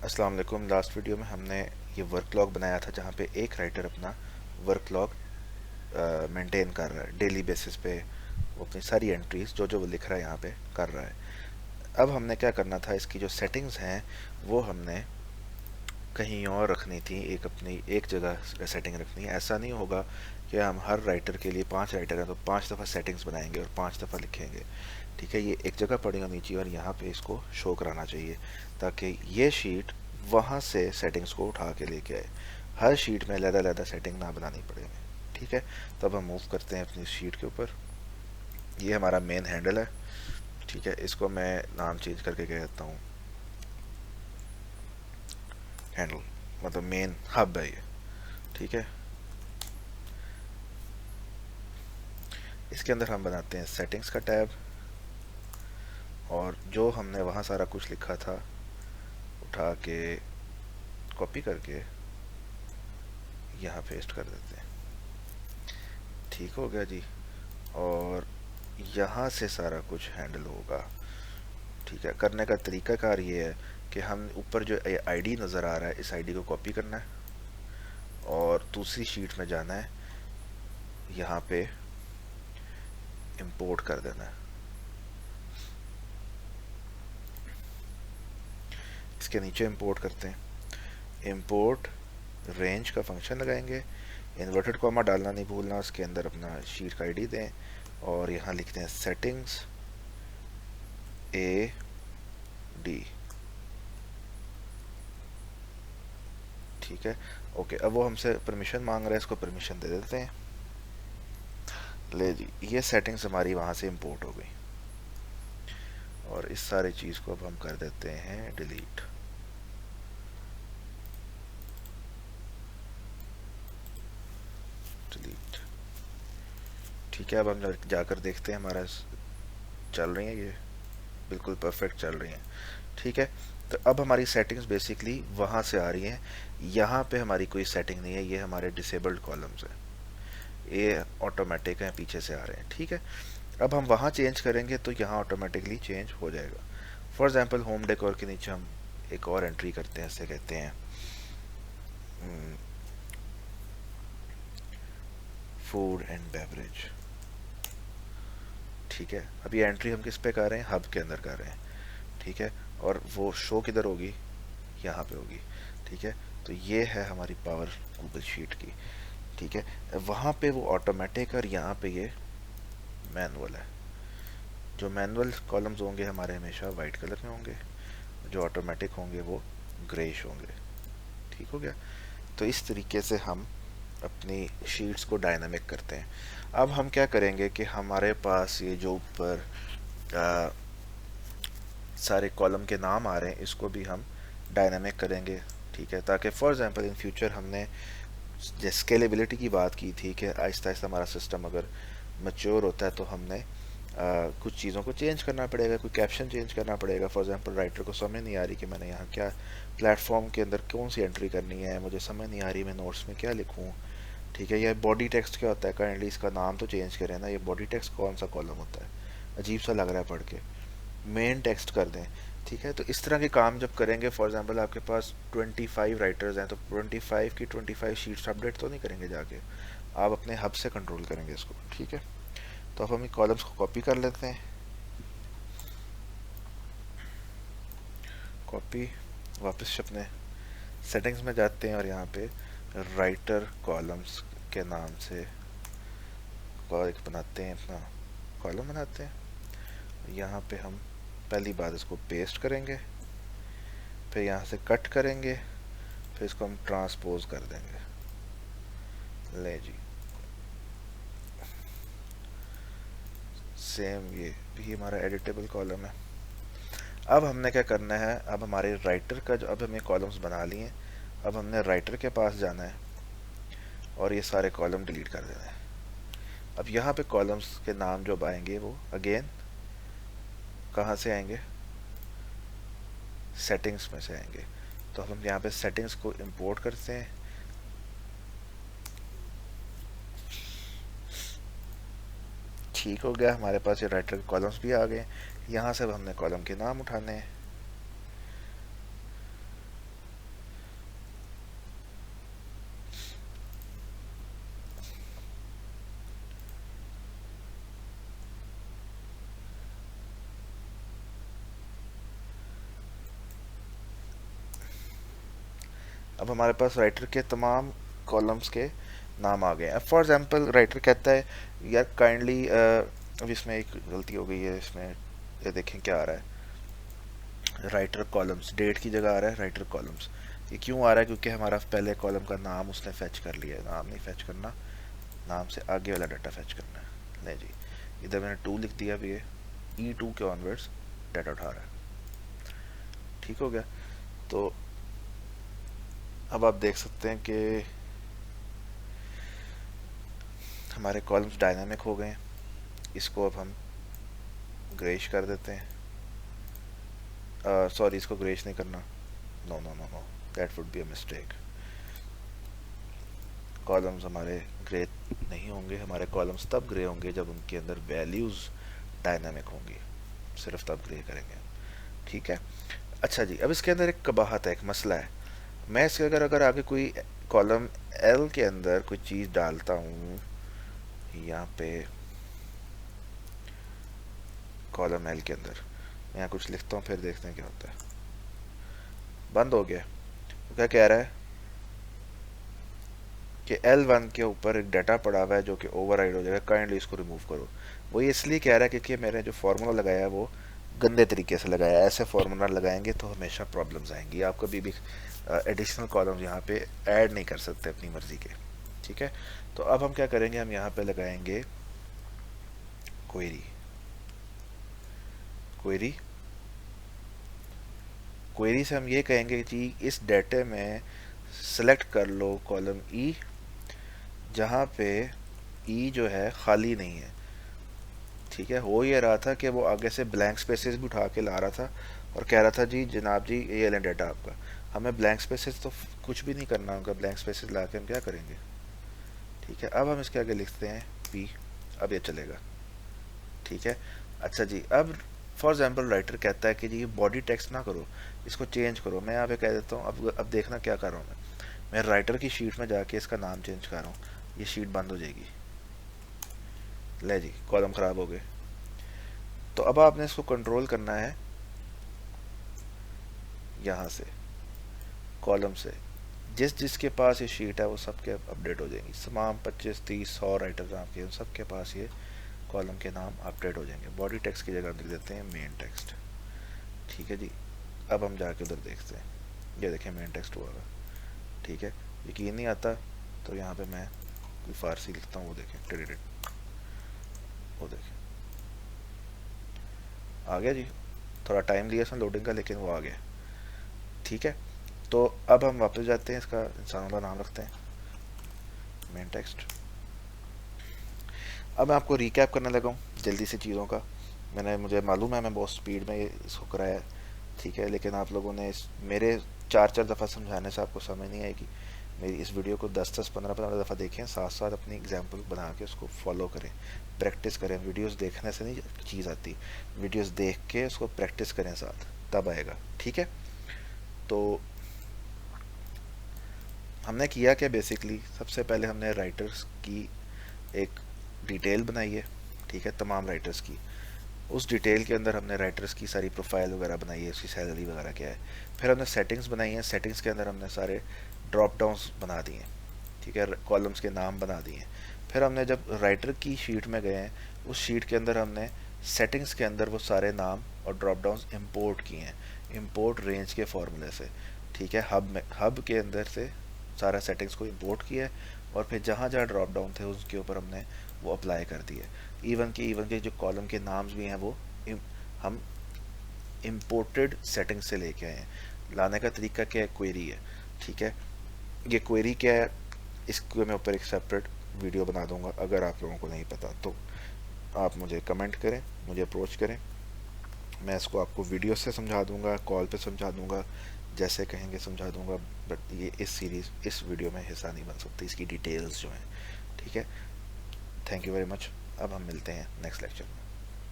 अस्सलाम वालेकुम। Last video में हमने ये वर्क लॉग बनाया था जहाँ पे एक राइटर अपना वर्क लॉग मेंटेन कर रहा है डेली बेसिस पे। वो अपनी सारी एंट्रीज जो जो वो लिख रहा है यहाँ पे कर रहा है। अब हमने क्या करना था, इसकी जो सेटिंग्स हैं वो हमने कहीं और रखनी थी, एक अपनी एक जगह सेटिंग रखनी है। ऐसा नहीं होगा कि हम हर राइटर के लिए 5 राइटर हैं तो 5 दफ़ा सेटिंग्स बनाएंगे और 5 दफ़ा लिखेंगे। ठीक है, ये एक जगह पड़ी होनी चाहिए और यहाँ पे इसको शो कराना चाहिए ताकि ये शीट वहाँ से सेटिंग्स को उठा के लेके आए। हर शीट में अलग-अलग सेटिंग ना बनानी पड़े हमें। ठीक है, तो अब हम मूव करते हैं अपनी शीट के ऊपर। ये हमारा मेन हैंडल है। ठीक है, इसको मैं नाम चेंज करके कह देता हूँ हैंडल, मतलब मेन हब है ये। ठीक है, इसके अंदर हम बनाते हैं सेटिंग्स का टैब और जो हमने वहाँ सारा कुछ लिखा था उठा के कॉपी करके यहाँ पेस्ट कर देते हैं। ठीक हो गया जी। और यहाँ से सारा कुछ हैंडल होगा। ठीक है, करने का तरीका कार ये है कि हम ऊपर जो आईडी नज़र आ रहा है इस आईडी को कॉपी करना है और दूसरी शीट में जाना है, यहाँ पे इंपोर्ट कर देना है। इसके नीचे इंपोर्ट करते हैं, इंपोर्ट रेंज का फंक्शन लगाएंगे। इन्वर्टेड कॉमा डालना नहीं भूलना, उसके अंदर अपना शीट का आईडी दें और यहाँ लिखते हैं सेटिंग्स ए डी। ठीक है, ओके। अब वो हमसे परमिशन मांग रहा है, इसको परमिशन दे देते हैं। ले जी, ये सेटिंग्स हमारी वहाँ से इंपोर्ट हो गई और इस सारी चीज़ को अब हम कर देते हैं डिलीट। डिलीट। ठीक है, अब हम जाकर देखते हैं हमारा चल रही है ये, बिल्कुल परफेक्ट चल रही हैं। ठीक है, तो अब हमारी सेटिंग्स बेसिकली वहाँ से आ रही हैं। यहाँ पे हमारी कोई सेटिंग नहीं है, ये हमारे डिसेबल्ड कॉलम्स हैं, ये ऑटोमेटिक हैं, पीछे से आ रहे हैं। ठीक है, अब हम वहाँ चेंज करेंगे तो यहाँ ऑटोमेटिकली चेंज हो जाएगा। फॉर एग्जांपल होम डेकोर के नीचे हम एक और एंट्री करते हैं, इसे कहते हैं फूड एंड बेवरेज। ठीक है, अब ये एंट्री हम किस पे कर रहे हैं, हब के अंदर कर रहे हैं। ठीक है, और वो शो किधर होगी, यहाँ पे होगी। ठीक है, तो ये है हमारी पावर गूगल शीट की। ठीक है, वहाँ पे वो ऑटोमेटिक और यहाँ पे ये मैनुअल है। जो मैनुअल कॉलम्स होंगे हमारे हमेशा वाइट कलर में होंगे, जो ऑटोमेटिक होंगे वो ग्रेश होंगे। ठीक हो गया, तो इस तरीके से हम अपनी शीट्स को डायनामिक करते हैं। अब हम क्या करेंगे कि हमारे पास ये जो ऊपर सारे कॉलम के नाम आ रहे हैं इसको भी हम डायनामिक करेंगे। ठीक है, ताकि फॉर एग्जांपल इन फ्यूचर हमने स्केलेबिलिटी की बात की थी कि आहिस्ता आहिस्ता हमारा सिस्टम अगर मैच्योर होता है तो हमने कुछ चीज़ों को चेंज करना पड़ेगा, कोई कैप्शन चेंज करना पड़ेगा। फॉर एग्जांपल राइटर को समझ नहीं आ रही कि मैंने यहाँ क्या प्लेटफॉर्म के अंदर कौन सी एंट्री करनी है, मुझे समझ नहीं आ रही मैं नोट्स में क्या लिखूँ। ठीक है, यह बॉडी टेक्स्ट क्या होता है, काइंडली इसका नाम तो चेंज करें ना, ये बॉडी टेक्स्ट कौन सा कॉलम होता है, अजीब सा लग रहा है पढ़ के, मेन टेक्स्ट कर दें। ठीक है, तो इस तरह के काम जब करेंगे, फॉर एग्जांपल आपके पास 25 राइटर्स हैं तो 25 की 25 शीट्स अपडेट तो नहीं करेंगे जाके, आप अपने हब से कंट्रोल करेंगे इसको। ठीक है, तो अब हम कॉलम्स को कॉपी कर लेते हैं, कॉपी, वापस अपने सेटिंग्स में जाते हैं और यहाँ पे राइटर कॉलम्स के नाम से एक बनाते हैं, अपना कॉलम बनाते हैं। यहाँ पे हम पहली बार इसको पेस्ट करेंगे, फिर यहाँ से कट करेंगे, फिर इसको हम ट्रांसपोज कर देंगे। ले जी, सेम ये भी हमारा एडिटेबल कॉलम है। अब हमने क्या करना है, अब हमारे राइटर का जो अब हमें कॉलम्स बना लिए, अब हमने राइटर के पास जाना है और ये सारे कॉलम डिलीट कर देना है। अब यहाँ पे कॉलम्स के नाम जो आएंगे वो अगेन कहाँ से आएंगे, सेटिंग्स में से आएंगे। तो हम यहाँ पे सेटिंग्स को इंपोर्ट करते हैं। ठीक हो गया, हमारे पास ये राइटर के कॉलम्स भी आ गए। यहाँ से अब हमने कॉलम के नाम उठाने हैं। अब हमारे पास राइटर के तमाम कॉलम्स के नाम आ गए हैं। फॉर एग्जांपल राइटर कहता है यार काइंडली, अब इसमें एक गलती हो गई है, इसमें ये देखें क्या आ रहा है, राइटर कॉलम्स, डेट की जगह आ रहा है राइटर कॉलम्स। ये क्यों आ रहा है? क्योंकि हमारा पहले कॉलम का नाम उसने फेच कर लिया है। नाम नहीं फेच करना, नाम से आगे वाला डाटा फेच करना है। नहीं जी, इधर मैंने 2 लिख दिया, भी ये E2 के ऑनवर्ड्स डाटा उठा रहा है। ठीक हो गया। तो अब आप देख सकते हैं कि हमारे कॉलम्स डायनामिक हो गए हैं। इसको अब हम ग्रेश कर देते हैं। सॉरी, इसको ग्रेश नहीं करना, no no no no, that would be a mistake. Columns हमारे ग्रे नहीं होंगे, हमारे कॉलम्स तब ग्रे होंगे जब उनके अंदर वैल्यूज़ डायनामिक होंगी, सिर्फ तब ग्रे करेंगे। ठीक है। अच्छा जी, अब इसके अंदर एक कबाहत है, एक मसला है। मैं इसके अगर आगे कोई कॉलम एल के अंदर कोई चीज़ डालता हूँ, यहाँ पे कॉलम एल के अंदर मैं यहाँ कुछ लिखता हूँ, फिर देखते हैं क्या होता है। बंद हो गया। तो क्या कह रहा है कि L1 के ऊपर एक डाटा पड़ा हुआ है जो कि ओवरराइड हो जाएगा, काइंडली इसको रिमूव करो। वो ये इसलिए कह रहा है क्योंकि मैंने जो फार्मूला लगाया है वो गंदे तरीके से लगाया है। ऐसे फार्मूला लगाएंगे तो हमेशा प्रॉब्लम्स आएंगी। आप कभी भी एडिशनल कॉलम्स यहाँ पे ऐड नहीं कर सकते अपनी मर्जी के। ठीक है। तो अब हम क्या करेंगे, हम यहाँ पे लगाएंगे क्वेरी। क्वेरी क्वेरी से हम ये कहेंगे कि इस डाटे में सेलेक्ट कर लो कॉलम ई, जहाँ पे ई जो है खाली नहीं है। ठीक है। हो ये रहा था कि वो आगे से ब्लैंक स्पेसेस भी उठा के ला रहा था और कह रहा था जी जनाब जी ये लें डाटा आपका। हमें ब्लैंक स्पेसेस तो कुछ भी नहीं करना होगा, ब्लैंक स्पेसेस ला के हम क्या करेंगे। ठीक है। अब हम इसके आगे लिखते हैं पी, अब ये चलेगा। ठीक है। अच्छा जी, अब फॉर एग्जाम्पल राइटर कहता है कि जी बॉडी टेक्स्ट ना करो, इसको चेंज करो। मैं यहाँ पे कह देता हूँ, अब देखना क्या कर रहा हूँ मैं राइटर की शीट में जाके इसका नाम चेंज कर रहा हूँ, ये शीट बंद हो जाएगी। ले जी, कॉलम ख़राब हो गए। तो अब आपने इसको कंट्रोल करना है यहाँ से, कॉलम से। जिसके पास ये शीट है वो सबके अपडेट हो जाएंगी। तमाम 25, 30, 100 राइटर्स आपके, उन सबके पास ये कॉलम के नाम अपडेट हो जाएंगे। बॉडी टेक्स्ट की जगह लिख देते हैं मेन टेक्स्ट। ठीक है जी। अब हम जाके उधर देखते हैं, ये देखें मेन टेक्स्ट हुआ है। ठीक है। यकीन नहीं आता तो यहाँ पे मैं कोई फारसी लिखता हूँ, वो देखें टेडिट, वो देखें आ गया जी। थोड़ा टाइम लिया इसमें लोडिंग का, लेकिन वो आ गया। ठीक है। तो अब हम वापस जाते हैं, इसका इंसान वाला नाम रखते हैं मेन टेक्स्ट। अब मैं आपको रिकैप करने लगा हूँ जल्दी से चीज़ों का। मुझे मालूम है मैं बहुत स्पीड में इसको कराया है। ठीक है। लेकिन आप लोगों ने मेरे 4 दफ़ा समझाने से आपको समझ नहीं आएगी। मेरी इस वीडियो को 10 15 दफ़ा देखें, साथ साथ अपनी एग्जाम्पल बना के उसको फॉलो करें, प्रैक्टिस करें। वीडियोस देखने से नहीं चीज़ आती, वीडियोस देख के उसको प्रैक्टिस करें साथ, तब आएगा। ठीक है। तो हमने किया क्या, बेसिकली सबसे पहले हमने राइटर्स की एक डिटेल बनाई है। ठीक है। तमाम राइटर्स की, उस डिटेल के अंदर हमने राइटर्स की सारी प्रोफाइल वगैरह बनाई है, उसकी सैलरी वगैरह क्या है। फिर हमने सेटिंग्स बनाई हैं, सेटिंग्स के अंदर हमने सारे ड्रॉप डाउन्स बना दिए हैं। ठीक है। कॉलम्स के नाम बना दिए हैं। फिर हमने जब राइटर की शीट में गए हैं, उस शीट के अंदर हमने सेटिंग्स के अंदर वो सारे नाम और ड्रॉप डाउन्स इम्पोर्ट किए हैं, इम्पोर्ट रेंज के फॉर्मूले से। ठीक है। हब के अंदर से सारा सेटिंग्स को इम्पोर्ट किया है और फिर जहाँ जहाँ ड्रॉप डाउन थे उसके ऊपर हमने वो अप्लाई कर दिए। इवन के जो कॉलम के नाम्स भी हैं वो हम इम्पोर्टेड सेटिंग से लेके आए हैं। लाने का तरीका क्या है, क्वेरी है। ठीक है। ये क्वेरी क्या है, इसके मैं ऊपर एक सेपरेट वीडियो बना दूंगा। अगर आप लोगों को नहीं पता तो आप मुझे कमेंट करें, मुझे अप्रोच करें, मैं इसको आपको वीडियो से समझा दूंगा, कॉल पे समझा दूंगा, जैसे कहेंगे समझा दूंगा। बट ये इस सीरीज़, इस वीडियो में हिस्सा नहीं बन सकती, इसकी डिटेल्स जो हैं। ठीक है। Thank you very much. अब हम मिलते हैं नेक्स्ट लेक्चर में।